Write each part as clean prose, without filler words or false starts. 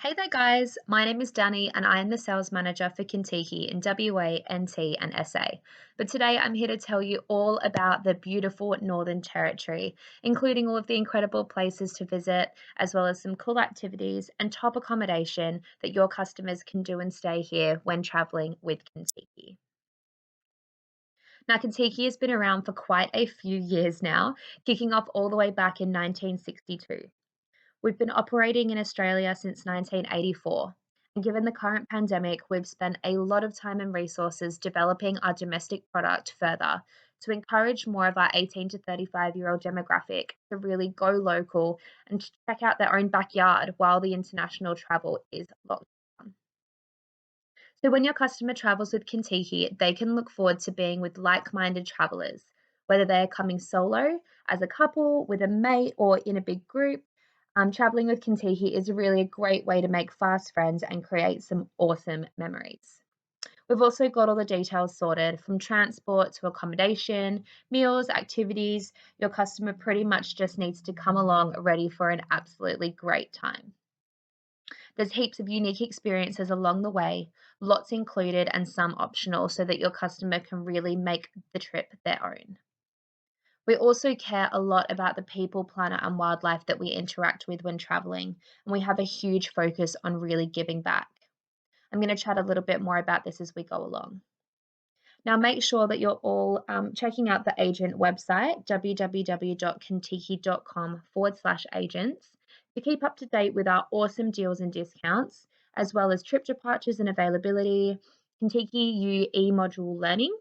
Hey there, guys. My name is Danny, and I am the sales manager for Kentucky in WA, NT, and SA. But today I'm here to tell you all about the beautiful Northern Territory, including all of the incredible places to visit, as well as some cool activities and top accommodation that your customers can do and stay here when traveling with Kentucky. Now, Kentucky has been around for quite a few years now, kicking off all the way back in 1962. We've been operating in Australia since 1984. And given the current pandemic, we've spent a lot of time and resources developing our domestic product further to encourage more of our 18 to 35-year-old demographic to really go local and to check out their own backyard while the international travel is locked down. So, when your customer travels with Kentucky, they can look forward to being with like minded travelers, whether they're coming solo, as a couple, with a mate, or in a big group. Traveling with Kentucky is really a great way to make fast friends and create some awesome memories. We've also got all the details sorted from transport to accommodation, meals, activities. Your customer pretty much just needs to come along ready for an absolutely great time. There's heaps of unique experiences along the way, lots included and some optional, so that your customer can really make the trip their own. We also care a lot about the people, planet, and wildlife that we interact with when traveling, and we have a huge focus on really giving back. I'm going to chat a little bit more about this as we go along. Now, make sure that you're all checking out the agent website, www.kentucky.com/agents, to keep up to date with our awesome deals and discounts, as well as trip departures and availability, Kentucky UE module learning,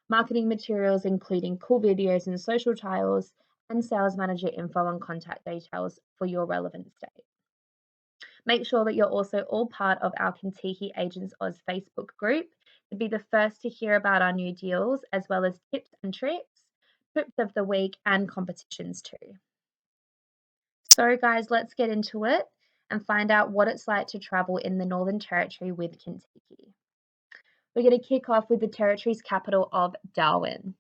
marketing materials, including cool videos and social tiles, and sales manager info and contact details for your relevant state. Make sure that you're also all part of our Kentucky Agents Oz Facebook group to be the first to hear about our new deals, as well as tips and tricks, trips of the week, and competitions too. So, guys, let's get into it and find out what it's like to travel in the Northern Territory with Kentucky. We're going to kick off with the Territory's capital of Darwin.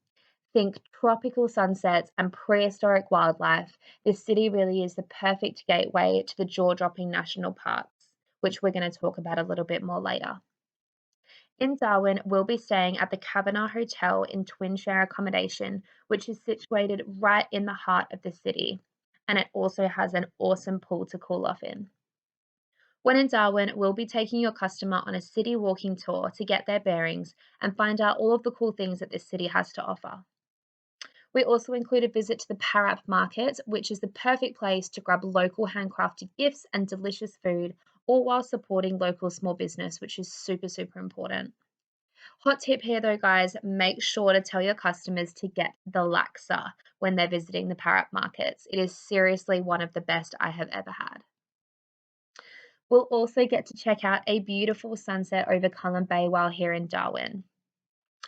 Think tropical sunsets and prehistoric wildlife. This city really is the perfect gateway to the jaw dropping national parks, which we're going to talk about a little bit more later. In Darwin, we'll be staying at the Kavanagh Hotel in twin share accommodation, which is situated right in the heart of the city, and it also has an awesome pool to cool off in. When in Darwin, we'll be taking your customer on a city walking tour to get their bearings and find out all of the cool things that this city has to offer. We also include a visit to the Parap Market, which is the perfect place to grab local handcrafted gifts and delicious food, all while supporting local small business, which is super, super important. Hot tip here though, guys, make sure to tell your customers to get the laksa when they're visiting the Parap Markets. It is seriously one of the best I have ever had. We'll also get to check out a beautiful sunset over Cullen Bay while here in Darwin.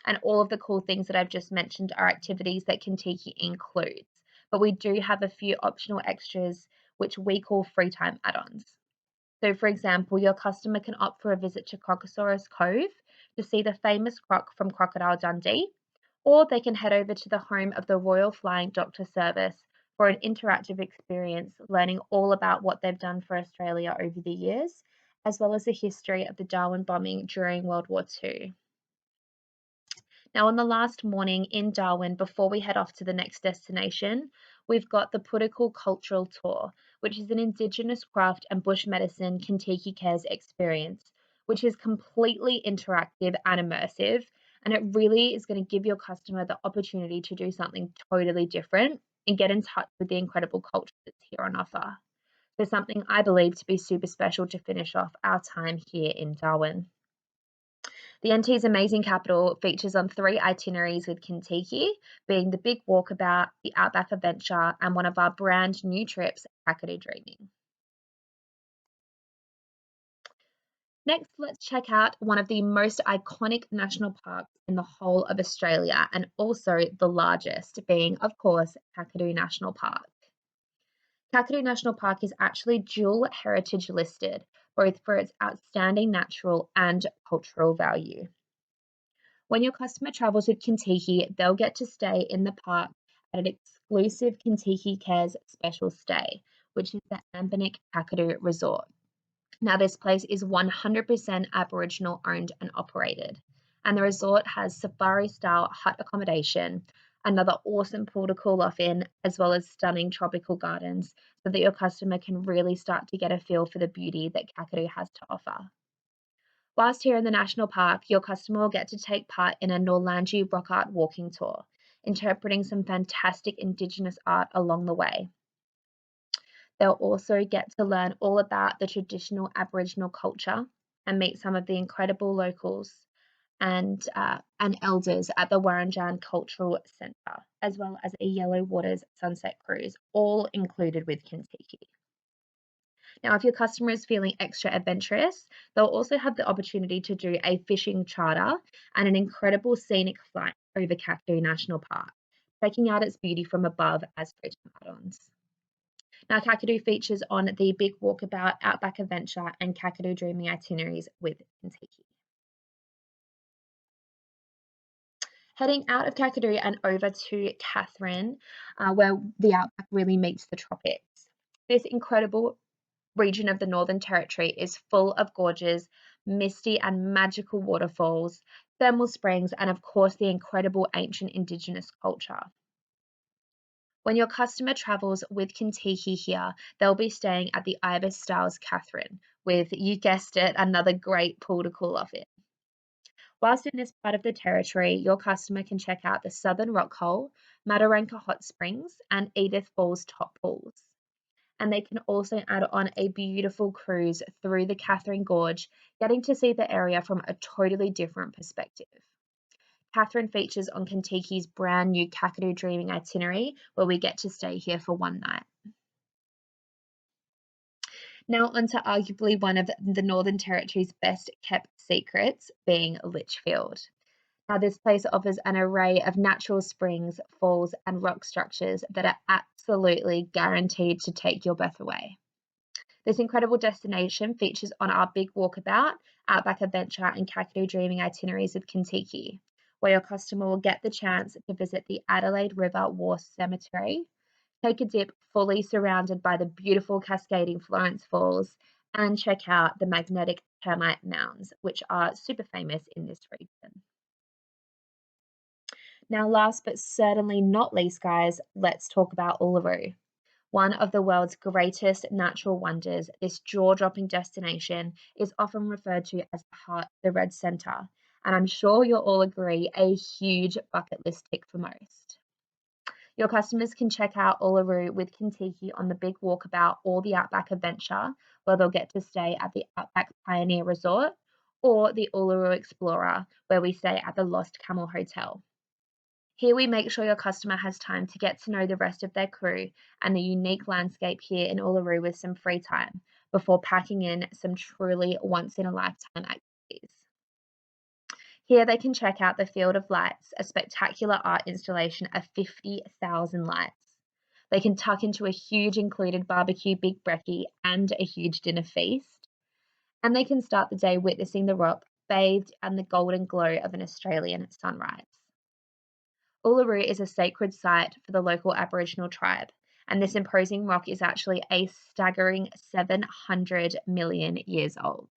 And all of the cool things that I've just mentioned are activities that Kentucky includes. But we do have a few optional extras, which we call free time add ons. So, for example, your customer can opt for a visit to Crocosaurus Cove to see the famous croc from Crocodile Dundee, or they can head over to the home of the Royal Flying Doctor Service for an interactive experience, learning all about what they've done for Australia over the years, as well as the history of the Darwin bombing during World War II. Now, on the last morning in Darwin, before we head off to the next destination, we've got the Putical Cultural Tour, which is an Indigenous craft and bush medicine Kentucky Cares experience, which is completely interactive and immersive. And it really is going to give your customer the opportunity to do something totally different and get in touch with the incredible culture that's here on offer. So, something I believe to be super special to finish off our time here in Darwin. The NT's amazing capital features on 3 itineraries with Kentucky, being the Big Walkabout, the Outback Adventure, and one of our brand new trips, Kakadu Dreaming. Next, let's check out one of the most iconic national parks in the whole of Australia, and also the largest, being, of course, Kakadu National Park. Kakadu National Park is actually dual heritage listed, both for its outstanding natural and cultural value. When your customer travels with Kentucky, they'll get to stay in the park at an exclusive Kentucky Cares special stay, which is the Ambanic Kakadu Resort. Now, this place is 100% Aboriginal owned and operated, and the resort has safari style hut accommodation, another awesome pool to cool off in, as well as stunning tropical gardens, so that your customer can really start to get a feel for the beauty that Kakadu has to offer. Whilst here in the national park, your customer will get to take part in a Norlangi rock art walking tour, interpreting some fantastic Indigenous art along the way. They'll also get to learn all about the traditional Aboriginal culture and meet some of the incredible locals and elders at the Warranjan Cultural Centre, as well as a Yellow Waters sunset cruise, all included with Kintiki. Now, if your customer is feeling extra adventurous, they'll also have the opportunity to do a fishing charter and an incredible scenic flight over Kakadu National Park, checking out its beauty from above as free add-ons. Now, Kakadu features on the Big Walkabout, Outback Adventure, and Kakadu Dreaming itineraries with Kintiki. Heading out of Kakadu and over to Catherine, where the outback really meets the tropics. This incredible region of the Northern Territory is full of gorgeous, misty, and magical waterfalls, thermal springs, and of course, the incredible ancient Indigenous culture. When your customer travels with Kintiki here, they'll be staying at the Ibis Styles Catherine with, you guessed it, another great pool to cool off in. Whilst in this part of the territory, your customer can check out the Southern Rock Hole, Mataranka Hot Springs, and Edith Falls Top Pools. And they can also add on a beautiful cruise through the Catherine Gorge, getting to see the area from a totally different perspective. Catherine features on Kintiki's brand new Kakadu Dreaming itinerary, where we get to stay here for one night. Now onto arguably one of the Northern Territory's best kept secrets, being Litchfield. Now, this place offers an array of natural springs, falls, and rock structures that are absolutely guaranteed to take your breath away. This incredible destination features on our Big Walkabout, Outback Adventure, and Kakadu Dreaming itineraries with Kintiki, where your customer will get the chance to visit the Adelaide River War Cemetery, take a dip fully surrounded by the beautiful cascading Florence Falls, and check out the magnetic termite mounds, which are super famous in this region. Now, last but certainly not least, guys, let's talk about Uluru. One of the world's greatest natural wonders, this jaw-dropping destination is often referred to as the heart of the Red Centre, and I'm sure you'll all agree, a huge bucket list tick for most. Your customers can check out Uluru with Kintiki on the Big Walkabout or the Outback Adventure, where they'll get to stay at the Outback Pioneer Resort, or the Uluru Explorer, where we stay at the Lost Camel Hotel. Here we make sure your customer has time to get to know the rest of their crew and the unique landscape here in Uluru with some free time before packing in some truly once-in-a-lifetime activities. Here they can check out the Field of Lights, a spectacular art installation of 50,000 lights. They can tuck into a huge included barbecue big brekkie and a huge dinner feast. And they can start the day witnessing the rock bathed in the golden glow of an Australian sunrise. Uluru is a sacred site for the local Aboriginal tribe, and this imposing rock is actually a staggering 700 million years old.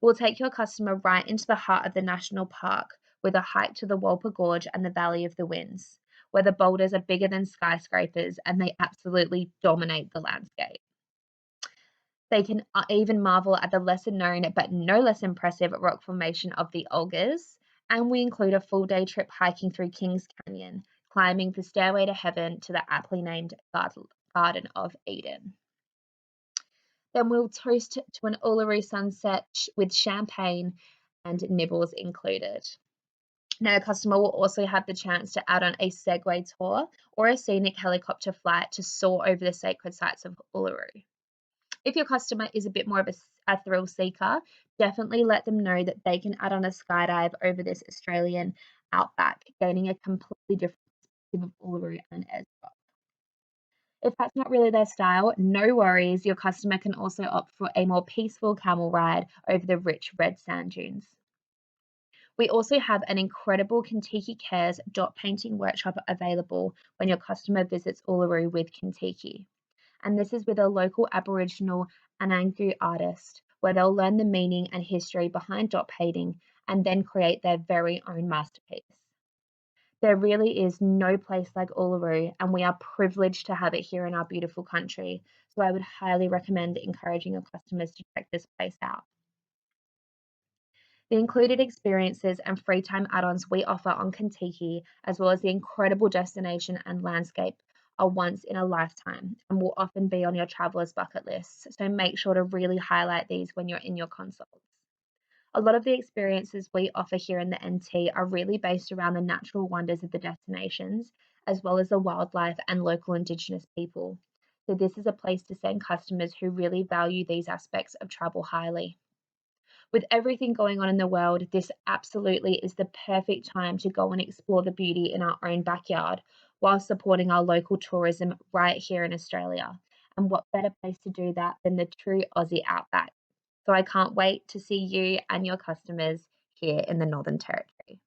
We'll take your customer right into the heart of the national park with a hike to the Walpa Gorge and the Valley of the Winds, where the boulders are bigger than skyscrapers and they absolutely dominate the landscape. They can even marvel at the lesser known but no less impressive rock formation of the Olgas, and we include a full day trip hiking through Kings Canyon, climbing the Stairway to Heaven to the aptly named Garden of Eden. Then we'll toast to an Uluru sunset with champagne and nibbles included. Now, a customer will also have the chance to add on a Segway tour or a scenic helicopter flight to soar over the sacred sites of Uluru. If your customer is a bit more of a thrill seeker, definitely let them know that they can add on a skydive over this Australian outback, gaining a completely different perspective of Uluru and Ezra. If that's not really their style, no worries. Your customer can also opt for a more peaceful camel ride over the rich red sand dunes. We also have an incredible Kintiki Cares dot painting workshop available when your customer visits Uluru with Kintiki. And this is with a local Aboriginal Anangu artist, where they'll learn the meaning and history behind dot painting and then create their very own masterpiece. There really is no place like Uluru, and we are privileged to have it here in our beautiful country. So I would highly recommend encouraging your customers to check this place out. The included experiences and free time add ons we offer on Kentucky, as well as the incredible destination and landscape, are once in a lifetime and will often be on your traveler's bucket list. So make sure to really highlight these when you're in your consults. A lot of the experiences we offer here in the NT are really based around the natural wonders of the destinations, as well as the wildlife and local Indigenous people. So, this is a place to send customers who really value these aspects of travel highly. With everything going on in the world, this absolutely is the perfect time to go and explore the beauty in our own backyard while supporting our local tourism right here in Australia. And what better place to do that than the true Aussie outback? So I can't wait to see you and your customers here in the Northern Territory.